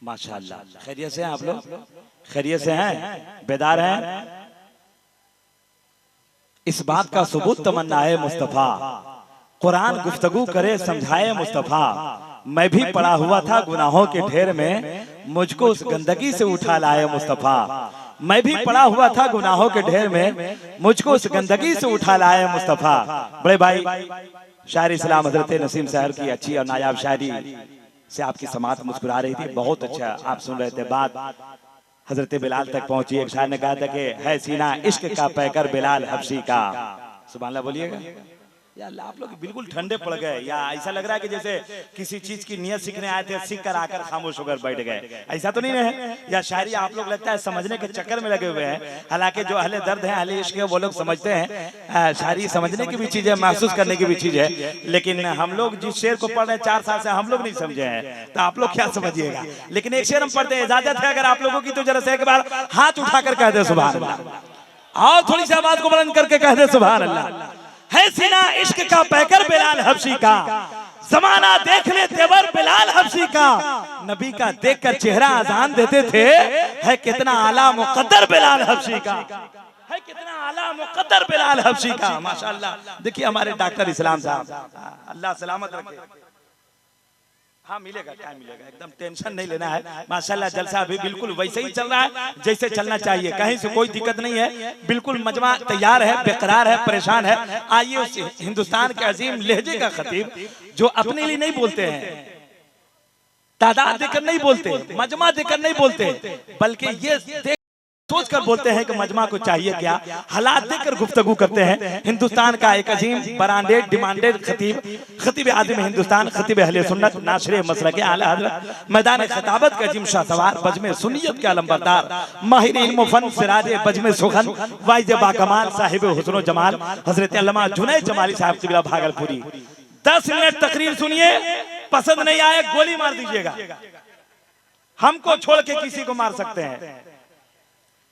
माशाअल्लाह। खैरियत से हैं आप लोग? खैरियत से हैं? बेदार हैं? इस बात का सबूत तमन्ना है मुस्तफा, कुरान गुफ्तगू करे समझाए मुस्तफा। मैं भी पड़ा हुआ था गुनाहों के ढेर में, मुझको उस गंदगी से उठा लाए मुस्तफा। मैं भी पड़ा हुआ था गुनाहों के ढेर में, मुझको उस गंदगी से उठा लाए मुस्तफा। बड़े भाई शायर इस्लाम हजरत नसीम साहब की अच्छी और नायाब शायरी से आपकी समात मुस्कुरा रही थी। बहुत अच्छा आप सुन रहे थे। बात हजरत बिलाल तक पहुंची। एक शायर ने कहा था कि है सीना इश्क का पैकर बिलाल हबशी का। सुभान अल्लाह बोलिएगा। या अल्लाह, आप लोग बिल्कुल ठंडे पड़ गए, या ऐसा लग रहा है कि जैसे किसी चीज की नियत सीखने आए थे, सीख कर आकर खामोश होकर बैठ गए। ऐसा तो नहीं है? या शायरी आप लोग लगता है समझने के चक्कर में लगे हुए हैं। हालांकि जो अहले दर्द हैं, अहले इश्क है, वो लोग समझते हैं शायरी समझने की भी चीज है, महसूस करने की भी चीज है। लेकिन हम लोग जिस शेर को पढ़ रहे हैं 4 साल से, हम लोग नहीं समझे हैं, तो आप लोग क्या समझिएगा। लेकिन एक शेर हम पढ़ते हैं, इजाजत है अगर आप लोगों की, तो जरा से एक बार हाथ उठाकर कह दे सुभान अल्लाह। और थोड़ी सी आवाज को बुलंद करके कह दे सुभान अल्लाह। है सीना इश्क का पैकर बिलाल हबशी का, जमाना देख ले तेवर बिलाल हबशी का। नबी का देखकर चेहरा अजान देते थे, है कितना आला मुकद्दर बिलाल हबशी का, है कितना आला मुकद्दर बिलाल हबशी का। माशाअल्लाह। देखिए हमारे डॉक्टर इस्लाम साहब, अल्लाह सलामत रखे। हाँ मिलेगा, टाइम मिलेगा, एकदम टेंशन नहीं लेना है। माशाल्लाह जलसा अभी बिल्कुल वैसे ही चल रहा है जैसे चलना चाहिए, कहीं से कोई दिक्कत नहीं है। बिल्कुल मजमा तैयार है, बेकरार है, परेशान है। आइए उस हिंदुस्तान के अजीम लहजे का खतीब, जो अपने लिए नहीं बोलते हैं, तादाद देकर नहीं बोलते, मजमा देकर नहीं बोलते, बल्कि ये सोच कर बोलते हैं कि मजमा को चाहिए क्या, हालात देखकर गुफ्तगू करते हैं। हिंदुस्तान का एक अजीम ब्रांडेड डिमांडेड खतीब, खतीब आज़म हिंदुस्तान, खतीब अहले सुन्नत, नाशरे मसलक आला हज़रत, मैदान खिताबत का जिम शाहसवार, बजमे सुन्नियत का लंबरदार, माहिर इल्म फन सिराजे बजमे सुखन, वाइज बाकमाल साहिब हुस्न जमाल, हजरत अल्लामा जुनैद जमाली साहब क़िबला भागलपुरी। 10 मिनट तकरीर सुनिए, पसंद नहीं आए गोली मार दीजिएगा। हमको छोड़ के किसी को मार सकते हैं,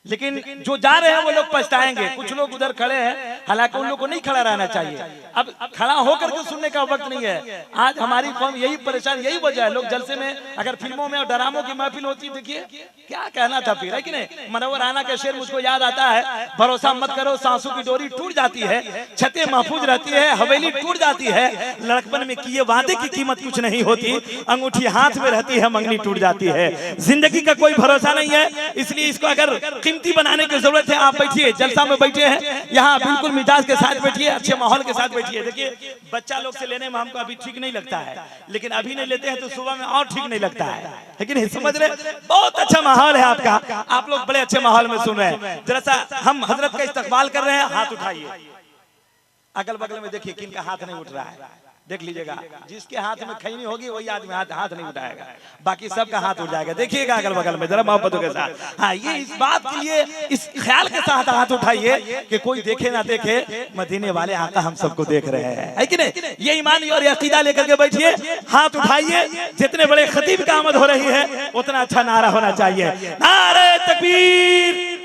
लेकिन जो जा रहे हैं वो लोग पछताएंगे। कुछ लोग उधर खड़े हैं, हालांकि उन लोग को नहीं खड़ा रहना चाहिए। अब खड़ा होकर के सुनने का वक्त नहीं है। आज हमारी कौम यही परेशान, यही वजह है। लोग जलसे में, अगर फिल्मों में और ड्रामों की महफिल होती है, देखिए क्या कहना था फिर, है कि नहीं। मनोवर राना का शेर मुझको याद आता है, भरोसा मत करो सांसों की डोरी टूट जाती है, छतें महफूज रहती है, हवेली टूट जाती है, लड़कपन में किए वादे की कीमत कुछ नहीं होती, अंगूठी हाथ में रहती है, मंगनी टूट जाती है। जिंदगी का कोई भरोसा नहीं है, इसलिए इसको अगर कीमती बनाने की जरूरत है। आप बैठिए, जलसा में बैठे हैं, यहाँ बिल्कुल मिजाज के साथ बैठिए, अच्छे माहौल के साथ बैठिए। देखिए बच्चा लोग से लेने में हमको अभी ठीक नहीं लगता है, लेकिन अभी नहीं लेते हैं तो सुबह में और ठीक नहीं लगता है, लेकिन समझ रहे, बहुत अच्छा माहौल है आपका, आप लोग बड़े अच्छे माहौल में सुन रहे हैं। जरा सा हम हजरत का इस्तकबाल कर रहे हैं, हाथ उठाइए। अगल बगल में देखिए किनका हाथ नहीं उठ रहा है, देख लीजिएगा। जिसके हाथ में खैनी होगी वही आदमी हाथ नहीं उठाएगा, बाकी सबका हाथ उठ जाएगा। देखिएगा अगल बगल में जरा मोहब्बतों के साथ। हाँ, ये इस बात के लिए, इस ख्याल के साथ हाथ उठाइए कि कोई देखे ना देखे, मदीने वाले आका हम सबको देख रहे हैं, है कि नहीं। ये ईमान और अकीदा लेकर के बैठिए, हाथ उठाइए। जितने बड़े खतीब का आमद हो रही है उतना अच्छा नारा होना चाहिए, नारे तकबीर।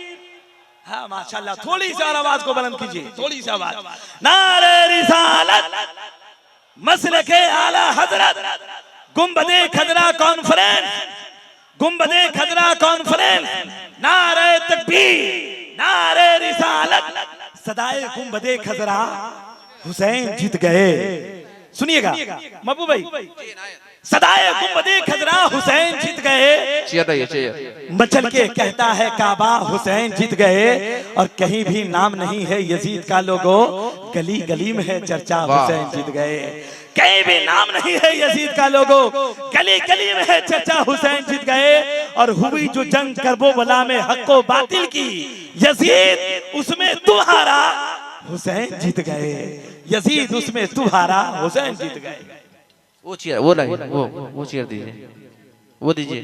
हाँ माशाल्लाह, थोड़ी सी और आवाज को बुलंद कीजिए, थोड़ी सी आवाज। नारे रिसालत मसलके आला हजरत, गुंबदे खदरा कॉन्फ्रेंस, गुंबदे खदरा कॉन्फ्रेंस, नारे तकबीर, नारे रिसालत, सदाए गुंबदे खदरा, हुसैन जीत गए। सुनिएगा मबू भाई, सदाए गुंबदे खदरा, हुसैन जीत गए। मचल के कहता है काबा, हुसैन जीत गए। और कहीं भी नाम नहीं है यजीद का लोगो, गली गली में है चर्चा, हुसैन जीत गए। कहीं भी नाम नहीं है यजीद का लोगो, गली गली में है चर्चा, हुसैन जीत गए। और हुई जो जंग करबला में हक़ व बातिल की, यजीद उसमें तू हारा, हुसैन जीत गए। यजीद उसमें तू हारा, हुसैन जीत गए। वो चेयर, वो चेयर दीजिए, वो दीजिए।